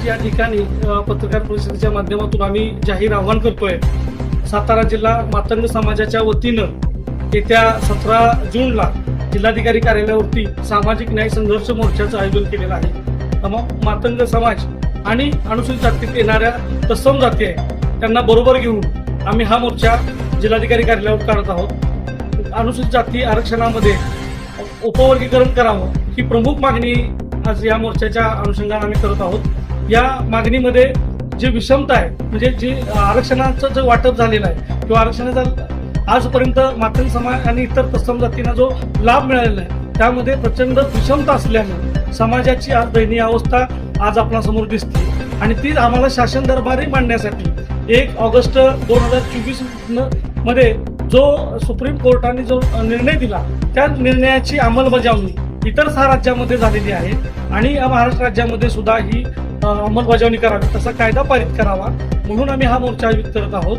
आज या ठिकाणी पत्रकार परिषदेच्या माध्यमातून आम्ही जाहीर आवाहन करतोय. सातारा जिल्हा मातंग समाजाच्या वतीनं येत्या 17 जूनला जिल्हाधिकारी कार्यालयावरती सामाजिक न्याय संघर्ष मोर्चाचं आयोजन केलेलं आहे. मातंग समाज आणि अनुसूचित जातीत येणाऱ्या तत्सम जाती आहे त्यांना बरोबर घेऊन आम्ही हा मोर्चा जिल्हाधिकारी कार्यालयावर काढत आहोत. अनुसूचित जाती आरक्षणामध्ये उपवर्गीकरण करावं ही प्रमुख मागणी आज या मोर्चाच्या अनुषंगाने आम्ही करत आहोत. या मागणीमध्ये जी विषमता आहे म्हणजे जी आरक्षणाचं जे वाटप झालेलं आहे किंवा आरक्षणाचा आजपर्यंत मातंग समाज आणि इतर तत्सम जातींना जो लाभ मिळालेला आहे त्यामध्ये प्रचंड विषमता असल्याने समाजाची आज दयनीय अवस्था आज आपल्यासमोर दिसते आणि ती आम्हाला शासन दरबारी मांडण्यासाठी 1 ऑगस्ट 2024 मध्ये जो सुप्रीम कोर्टाने जो निर्णय दिला त्या निर्णयाची अंमलबजावणी इतर 6 राज्यांमध्ये झालेली आहे आणि या महाराष्ट्र राज्यामध्ये सुद्धा ही अंमलबजावणी करावी, तसा कायदा पारित करावा म्हणून आम्ही हा मोर्चा आयोजित करत आहोत.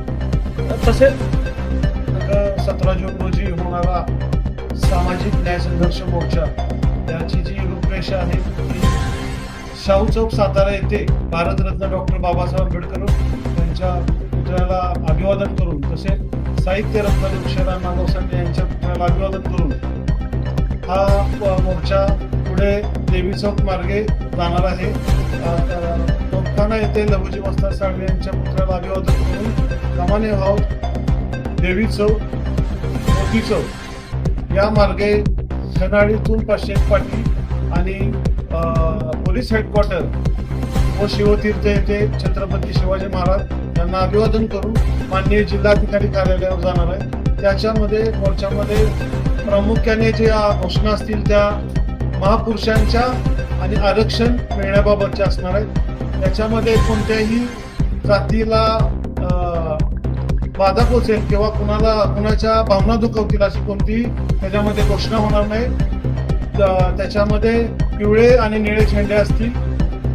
तसेच 17 जून रोजी होणारा सामाजिक न्याय संघर्ष मोर्चा याची जी रूपरेषा आहे ती शाहू चौक सातारा येथे भारतरत्न डॉक्टर बाबासाहेब आंबेडकर यांच्या पुतळ्याला अभिवादन करून तसेच साहित्य रत्न लोकशाहीराव माधव साठे यांच्या पुतळ्याला अभिवादन करून हा मोर्चा पुढे देवी चौक मार्गे जाणार आहे. तोफखाना येथे लहुजी मस्तान साळवे यांच्या पुतळ्याला अभिवादन करून सामान्य भाव देवी चौक मोती चौक या मार्गे खनाळीतून पाचशेत पाटील आणि पोलीस हेडक्वार्टर व शिवतीर्थ येथे छत्रपती शिवाजी महाराज यांना अभिवादन करून माननीय जिल्हाधिकारी कार्यालयावर जाणार आहे. त्याच्यामध्ये मोर्चामध्ये प्रामुख्याने ज्या घोषणा असतील त्या महापुरुषांच्या आणि आरक्षण मिळण्याबाबतच्या असणार आहेत. त्याच्यामध्ये कोणत्याही जातीला बाधा पोचेल किंवा कुणाच्या भावना दुखवतील अशी कोणतीही त्याच्यामध्ये घोषणा होणार नाही. त्याच्यामध्ये पिवळे आणि निळे झेंडे असतील,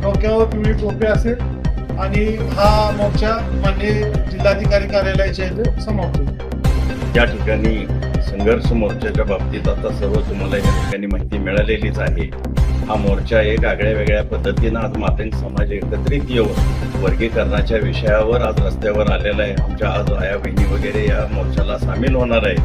डोक्यावर पिवळी टोपी असेल आणि हा मोर्चा माननीय जिल्हाधिकारी कार्यालयाच्या इथे समाप्त होईल. या ठिकाणी संघर्ष मोर्चाच्या बाबतीत आता सर्व तुम्हाला या ठिकाणी माहिती मिळालेलीच आहे. हा मोर्चा एक आगळ्या वेगळ्या पद्धतीनं आज मातंग समाज एकत्रित येऊन वर्गीकरणाच्या विषयावर आज रस्त्यावर आलेला आहे. आमच्या आज आया बहिणी वगैरे या मोर्चाला सामील होणार आहे.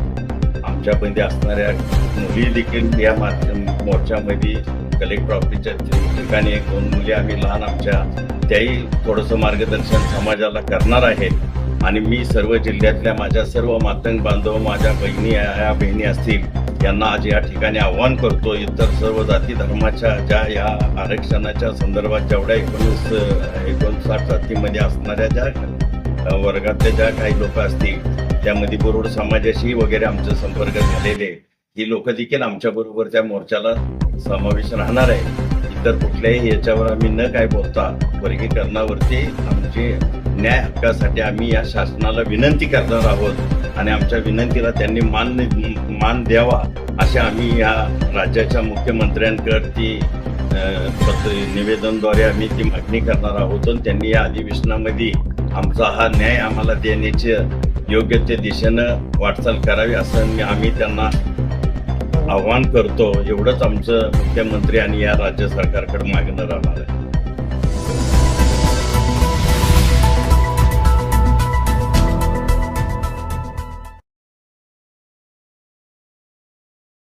आमच्यामध्ये असणाऱ्या मुली देखील या मोर्चामध्ये कलेक्टर ऑफिसच्या ठिकाणी 1-2 मुली आम्ही लहान आमच्या त्याही थोडंसं मार्गदर्शन समाजाला करणार आहे. आणि मी सर्व जिल्ह्यातल्या माझ्या सर्व मातंग बांधव माझ्या बहिणी असतील यांना आज या ठिकाणी आव्हान करतो. इतर सर्व जाती धर्माच्या ज्या या आरक्षणाच्या संदर्भात जेवढ्या 59 जातीमध्ये असणाऱ्या ज्या वर्गातल्या ज्या काही लोक असतील त्यामध्ये बोरुड समाजाशी वगैरे आमचे संपर्क झालेले ही लोक देखील आमच्या बरोबर त्या मोर्चाला समावेश राहणार आहे. इतर कुठल्याही याच्यावर आम्ही न काय बोलता वर्गीकरणावरती आमचे न्याय हक्कासाठी आम्ही या शासनाला विनंती करणार आहोत आणि आमच्या विनंतीला त्यांनी मान द्यावा असे आम्ही या राज्याच्या मुख्यमंत्र्यांकडे निवेदनद्वारे आम्ही ती मागणी करणार आहोत. त्यांनी या अधिवेशनामध्ये आमचा हा न्याय आम्हाला देण्याचे योग्य ते दिशेनं वाटचाल करावी असं आम्ही त्यांना आव्हान करतो. एवढंच आमचं मुख्यमंत्री आणि या राज्य सरकारकडे मागणं राहणार आहे.